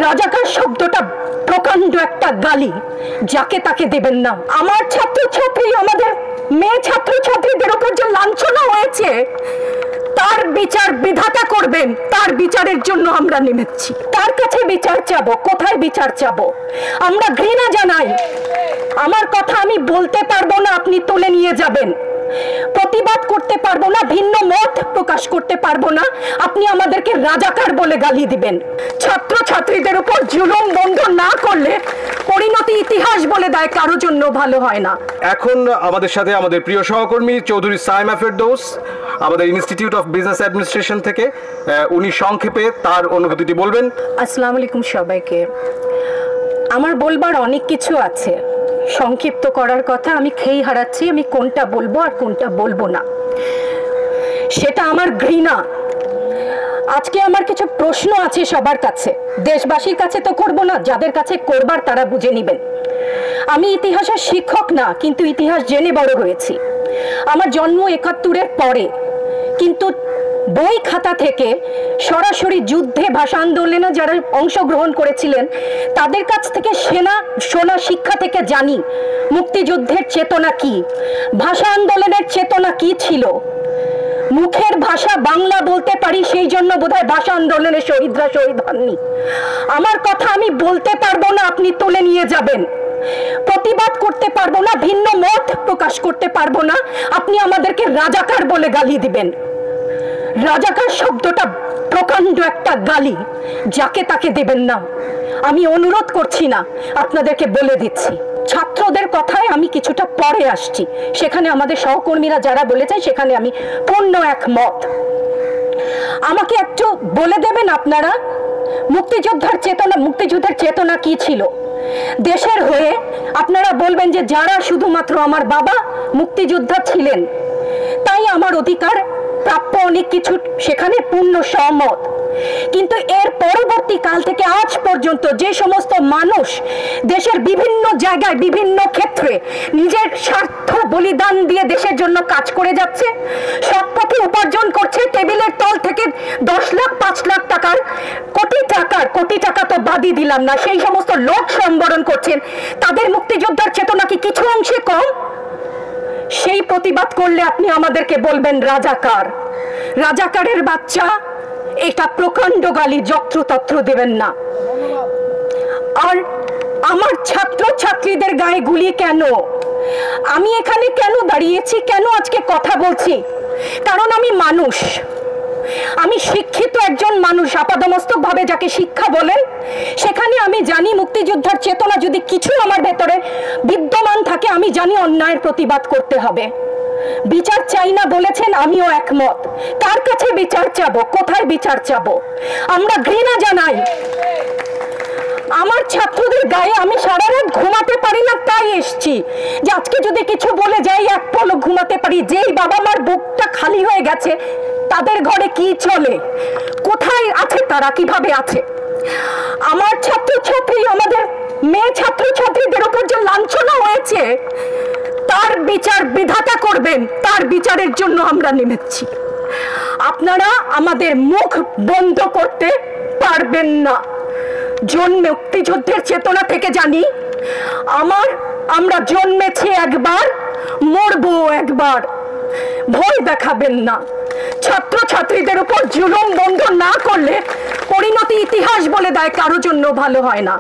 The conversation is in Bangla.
রাজাকার শব্দটা প্রকাণ্ড একটা গালি, যাকে তাকে দেবেন না। আমার ছাত্রছাত্রী, আমাদের মেয়ে ছাত্রছাত্রীদের উপর যে লাঞ্ছনা হয়েছে তার বিচার বিধাতা করবেন, তার বিচারের জন্য আমরা নেমেছি। তার কাছে বিচার চাবো। কোথায় বিচার চাবো? আমরা ঘৃণা জানাই। আমার কথা আমি বলতে পারবো না, আপনি তুলে নিয়ে যাবেন। প্রতিবাদ করতে পারবো না, ভিন্ন মত প্রকাশ করতে পারবো না, আপনি আমাদেরকে রাজাকার বলে গালি দিবেন। ছাত্র ছাত্রীদের উপর জুলুম বন্ধ না করলে পরিণতি ইতিহাস বলে দেয় কারোর জন্য ভালো হয় না। এখন আমাদের সাথে আমাদের প্রিয় সহকর্মী চৌধুরী সাইমা ফেরদৌস, আমাদের ইনস্টিটিউট অফ বিজনেস অ্যাডমিনিস্ট্রেশন থেকে, উনি সংক্ষেপে তার অনুভূতিটি বলবেন। আসসালামু আলাইকুম সবাইকে। আমার বলবার অনেক কিছু আছে, সংক্ষিপ্ত করার কথা আমি খেই হারাচ্ছি, আমি কোনটা বলবো আর কোনটা বলবো না সেটা আমার ঘৃণা। আজকে আমার কিছু প্রশ্ন আছে সবার কাছে, দেশবাসীর কাছে তো করব না, যাদের কাছে করবার তারা বুঝে নেবেন। আমি ইতিহাসের শিক্ষক না, কিন্তু ইতিহাস জেনে বড় হয়েছি। আমার জন্ম ৭১-এর পরে, কিন্তু বই খাতা থেকে সরাসরি যুদ্ধে, ভাষা আন্দোলনে যারা অংশগ্রহণ করেছিলেন তাদের কাছ থেকে শোনা শিক্ষা থেকে জানি মুক্তিযুদ্ধের চেতনা কি, ভাষা আন্দোলনের চেতনা কি ছিল। মুখের ভাষা বাংলা বলতে পারি, সেই জন্য বোধহয় ভাষা আন্দোলনে শহীদরা শহীদ হননি। আমার কথা আমি বলতে পারবো না, আপনি তুলে নিয়ে যাবেন। প্রতিবাদ করতে পারবো না, ভিন্ন মত প্রকাশ করতে পারবো না, আপনি আমাদেরকে রাজাকার বলে গালি দিবেন। রাজাকার শব্দটা প্রকাণ্ড একটা গালি, যাকে তাকে দেবেন না। আমি অনুরোধ করছি না, আপনাদেরকে বলে দিচ্ছি। ছাত্রদের কথায় আমি কিছুটা পরে আসছি, সেখানে আমাদের সহকর্মীরা যারা বলেছে সেখানে আমি পূর্ণ একমত। আমাকে একটু বলে দেবেন আপনারা, মুক্তিযুদ্ধের চেতনা কি ছিল দেশের হয়ে? আপনারা বলবেন যে যারা শুধুমাত্র আমার বাবা মুক্তিযোদ্ধা ছিলেন তাই আমার অধিকার প্রাপ্য অনেক কিছু, সেখানে পূর্ণ সহমত। কিন্তু এর পরবর্তী কাল থেকে আজ পর্যন্ত যে সমস্ত মানুষ দেশের বিভিন্ন জায়গায় বিভিন্ন ক্ষেত্রে নিজের স্বার্থ বলিদান দিয়ে দেশের জন্য কাজ করে যাচ্ছে, সৎ পথে উপার্জন করছে, টেবিলের তল থেকে 10 লাখ 5 লাখ টাকার কোটি টাকা তো বাদই দিলাম না, সেই সমস্ত লোক সম্বরণ করছেন, তাদের মুক্তিযোদ্ধার চেতনা কি কিছু অংশে কম? সেই প্রতিবাদ করলে আপনি আমাদেরকে বলবেন রাজাকার। রাজাকারের বাচ্চা, এটা প্রকাণ্ড গালি, যত্রতত্র দেবেন না। আর আমার ছাত্র ছাত্রীদের গায়ে গুলি কেন? আমি এখানে কেন দাঁড়িয়েছি, কেন আজকে কথা বলছি? কারণ আমি মানুষ, আমি শিক্ষিত একজন মানুষ, আপাদমস্তক ভাবে যাকে শিক্ষা বলেন। সেখানে আমি জানি মুক্তিযোদ্ধার চেতনা যদি কিছু আমার ভেতরে বিদ্যমান থাকে, আমি জানি অন্যায়ের প্রতিবাদ করতে হবে। বিচার চাই না বলেছেন, আমিও একমত। কার কাছে বিচার চাবো? কোথায় বিচার চাবো? আমরা ঘৃণা জানাই। আমার ছাত্রদের গায়ে আমি সারা রাত ঘুমাতে পারি না, তাই এসছি যে আজকে যদি কিছু বলে যাই এক পলক ঘুমাতে পারি। যেই বাবা মার বুকটা খালি হয়ে গেছে, তাদের ঘরে কি চলে, কোথায় আছে তারা, কিভাবে আছে? আমার ছাত্রছাত্রী, আমাদের মেয়ে ছাত্রছাত্রীদের উপর যে লাঞ্ছনা হয়েছে তার বিচার বিধাতা করবেন, তার বিচারের জন্য আমরা নেমেছি। আপনারা আমাদের মুখ বন্ধ করতে পারবেন না। মুক্তিযুদ্ধের চেতনা থেকে জানি আমরা জন্মেছি একবার, মরবো একবার। ভয় দেখাবেন না। ছাত্র ছাত্রীদের উপর জুলুম বন্ধ না করলে পরিণতি ইতিহাস বলে দেয় কারোর জন্য ভালো হয় না।